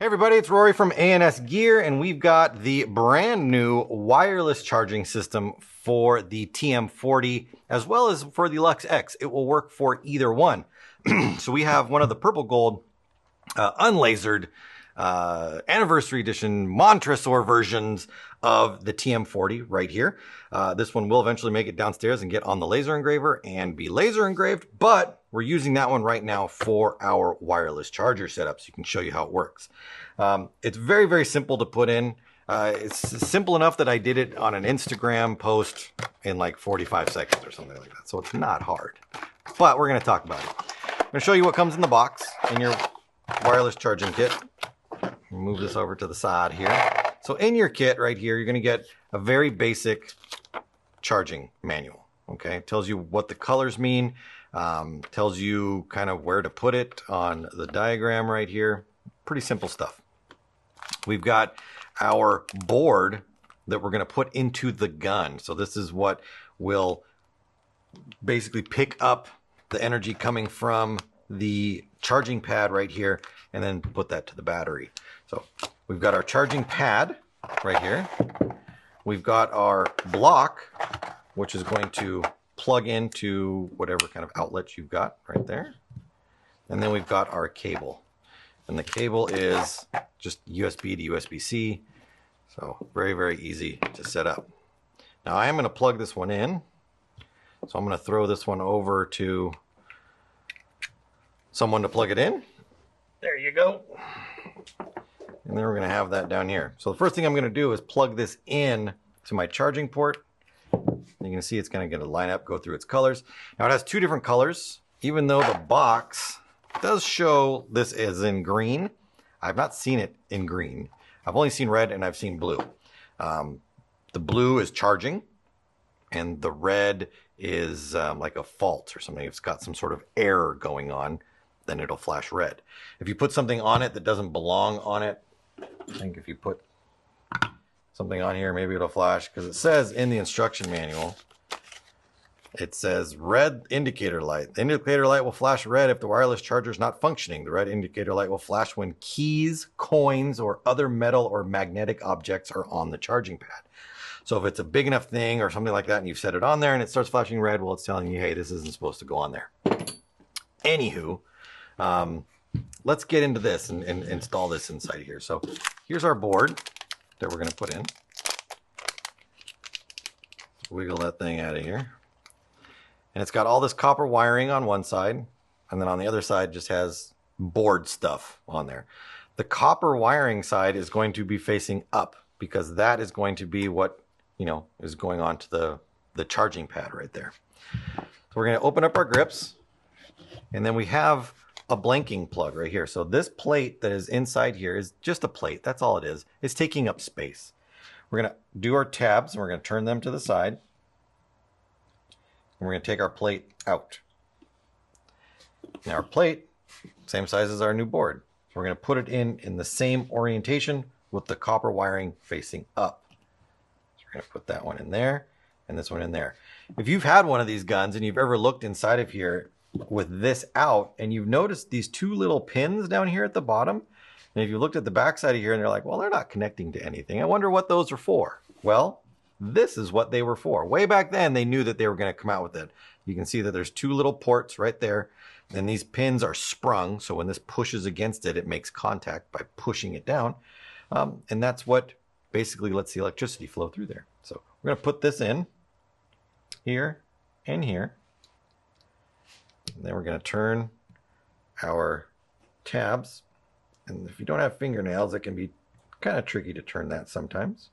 Hey everybody, it's Rory from A&S Gear, and we've got the brand new wireless charging system for the TM40 as well as for the Luxe X. It will work for either one. So we have one of the purple gold unlasered anniversary edition Montresor versions of the TM40 right here. This one will eventually make it downstairs and get on the laser engraver and be laser engraved, but we're using that one right now for our wireless charger setup, so you can show you how it works. It's very, very simple to put in. It's simple enough that I did it on an Instagram post in like 45 seconds or something like that, so it's not hard. But we're going to talk about it. I'm going to show you what comes in the box in your wireless charging kit. Move this over to the side here. So in your kit right here, you're going to get a very basic charging manual. Okay, it tells you what the colors mean, tells you kind of where to put it on the diagram right here. Pretty simple stuff. We've got our board that we're going to put into the gun. So this is what will basically pick up the energy coming from the charging pad right here and then put that to the battery. So we've got our charging pad right here. We've got our block, which is going to plug into whatever kind of outlet you've got right there. And then we've got our cable. And the cable is just USB to USB-C. So very, very easy to set up. Now I am going to plug this one in. So I'm going to throw this one over to someone to plug it in. There you go. And then we're going to have that down here. So the first thing I'm going to do is plug this in to my charging port. You can see it's going to get a line up, go through its colors. Now it has two different colors, even though the box does show this as in green. I've not seen it in green. I've only seen red and I've seen blue. The blue is charging and the red is like a fault or something. If it's got some sort of error going on, then it'll flash red. If you put something on it that doesn't belong on it, I think if you put something on here, maybe it'll flash, because it says in the instruction manual, it says red indicator light. The indicator light will flash red if the wireless charger is not functioning. The red indicator light will flash when keys, coins, or other metal or magnetic objects are on the charging pad. So if it's a big enough thing or something like that and you've set it on there and it starts flashing red, well, it's telling you, hey, this isn't supposed to go on there. Anywho, let's get into this and install this inside here. So here's our board that we're going to put in. Wiggle that thing out of here. And it's got all this copper wiring on one side, and then on the other side just has board stuff on there. The copper wiring side is going to be facing up because that is going to be what, you know, is going on to the charging pad right there. So we're going to open up our grips, and then we have a blanking plug right here. So this plate that is inside here is just a plate. That's all it is. It's taking up space. We're going to do our tabs and we're going to turn them to the side. And we're going to take our plate out. Now our plate, same size as our new board. So we're going to put it in the same orientation with the copper wiring facing up. So we're going to put that one in there and this one in there. If you've had one of these guns and you've ever looked inside of here with this out and you've noticed these two little pins down here at the bottom, and if you looked at the back side of here and they're like, well, they're not connecting to anything, I wonder what those are for. Well, this is what they were for. Way back then they knew that they were going to come out with it. You can see that there's two little ports right there, and these pins are sprung, so when this pushes against it, it makes contact by pushing it down, and that's what basically lets the electricity flow through there. So we're going to put this in here and here. And then we're going to turn our tabs. And if you don't have fingernails, it can be kind of tricky to turn that sometimes.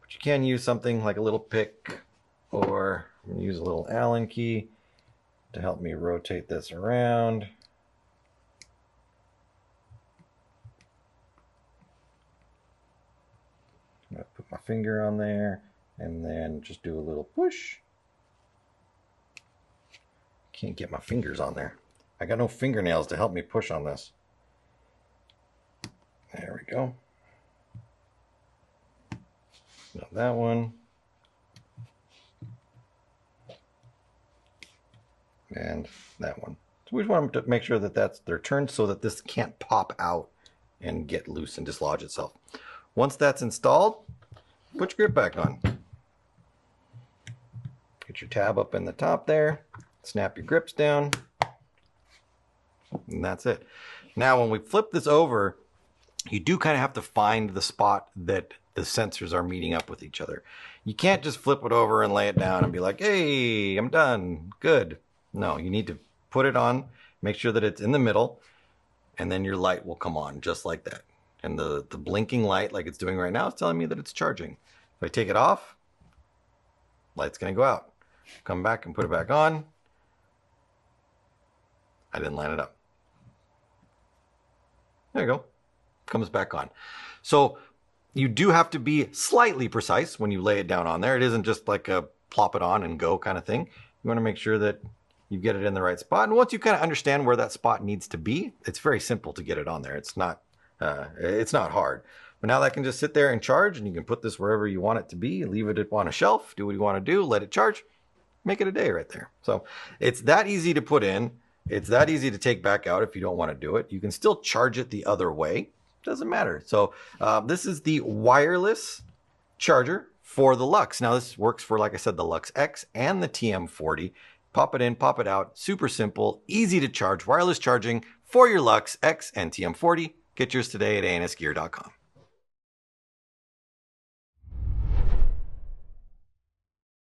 But you can use something like a little pick, or I'm going to use a little Allen key to help me rotate this around. I'm going to put my finger on there and then just do a little push. Can't get my fingers on there. I got no fingernails to help me push on this. There we go. Now that one. And that one. So we just want to make sure that they're turned so that this can't pop out and get loose and dislodge itself. Once that's installed, put your grip back on. Get your tab up in the top there, snap your grips down, and that's it. Now when we flip this over, you do kind of have to find the spot that the sensors are meeting up with each other. You can't just flip it over and lay it down and be like, hey, I'm done, good. No, you need to put it on, make sure that it's in the middle, and then your light will come on just like that. And the blinking light like it's doing right now is telling me that it's charging. If I take it off, light's gonna go out. Come back and put it back on. I didn't line it up. There you go. Comes back on. So you do have to be slightly precise when you lay it down on there. It isn't just like a plop it on and go kind of thing. You want to make sure that you get it in the right spot. And once you kind of understand where that spot needs to be, it's very simple to get it on there. It's not hard. But now that can just sit there and charge, and you can put this wherever you want it to be, leave it on a shelf, do what you want to do, let it charge, make it a day right there. So it's that easy to put in. It's that easy to take back out if you don't want to do it. You can still charge it the other way. Doesn't matter. So this is the wireless charger for the Luxe. Now this works for, like I said, the Luxe X and the TM40. Pop it in, pop it out. Super simple, easy to charge, wireless charging for your Luxe X and TM40. Get yours today at ansgear.com.